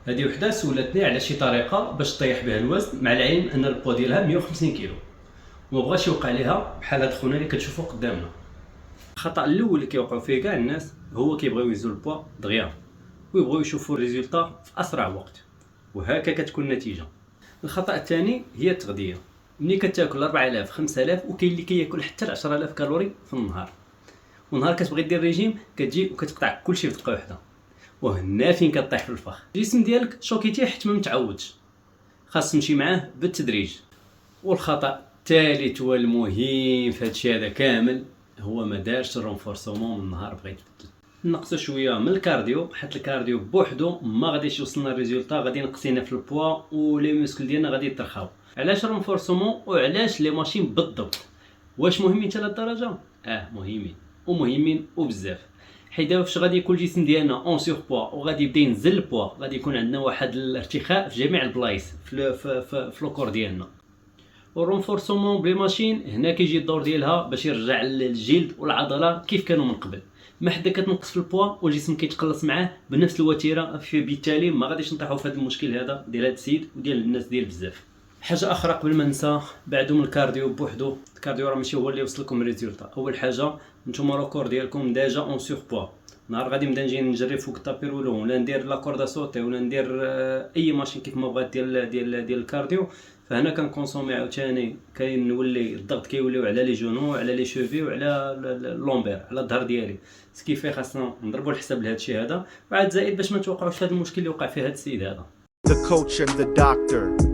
هذه وحده سولتني على شي طريقه باش طيح بها الوزن، مع العلم ان البوا ديالها 150 كيلو وما بغاش يوقع ليها بحال هاد خونا اللي كتشوفوا قدامنا. الخطا الاول اللي كيوقعوا فيه كاع الناس هو كيبغيو يزول البوا دغيا ويبغيو يشوفوا الريزولطا في اسرع وقت، وهكا كتكون النتيجه. الخطا الثاني هي التغذيه. ملي كتاكل 4000 5000 وكاين اللي كياكل حتى 10000 كالوري في النهار، ونهار كتبغي دير ريجيم كتجي وكتقطع كلشي في دقه واحده، وهنا فين كطيح في الفخ. الجسم ديالك شوكيتيه حيت ما متعودش، خاص تمشي معاه بالتدريج. والخطا الثالث والمهم في هادشي هذا كامل هو ما دارش الرونفورسمون من نهار بغيت يبدل. نقصوا شويه من الكارديو، حيت الكارديو بوحدو ما غاديش يوصلنا الريزولطا، غادي ينقصينا في البوا ولي موسكل ديالنا غادي يترخاو. علاش رونفورسمون وعلاش لي ماشين بالضبط؟ واش مهمين حتى للدرجه؟ مهمين ومهمين وبزاف، حيت دابا فاش غادي يكون الجسم ديالنا اون سور بوا وغادي يبدا ينزل البوا، غادي يكون عندنا واحد الارتخاء في جميع البلايص في الكور ديالنا. والرونفورسمون بلي ماشين هنا كيجي الدور ديالها باش يرجع الجلد والعضله كيف كانوا من قبل. ما حدا كتنقص في البوا والجسم كيتقلص معاه بنفس الوتيره، بالتالي ما غاديش نطيحوا في هذا المشكل هذا ديال هذا السيد وديال الناس ديال بزاف. حاجه اخرى قبل ما ننسى، بعدو من الكارديو بوحدو، الكارديو راه ماشي هو اللي يوصل لكم الريزولطا. اول حاجه نتوما الكور ديالكم ديجا اون سور بوا، نهار غادي نبدا نجي نجري فوق الطابيرولون ولا ندير لا كوردا سوتي ولا ندير اي ماشين كيف ما بغات ديال الكارديو، فهنا كنكونسومي عاوتاني كنولي الضغط كيوليو على لي جونو على لي شوفي وعلى لومبير على الظهر ديالي. سكيفي خاصنا نضربوا الحساب لهذا الشيء هذا، وعاد زائد باش ما توقعوش هذا المشكل اللي وقع فيه هذا السيد هذا. The coach and the doctor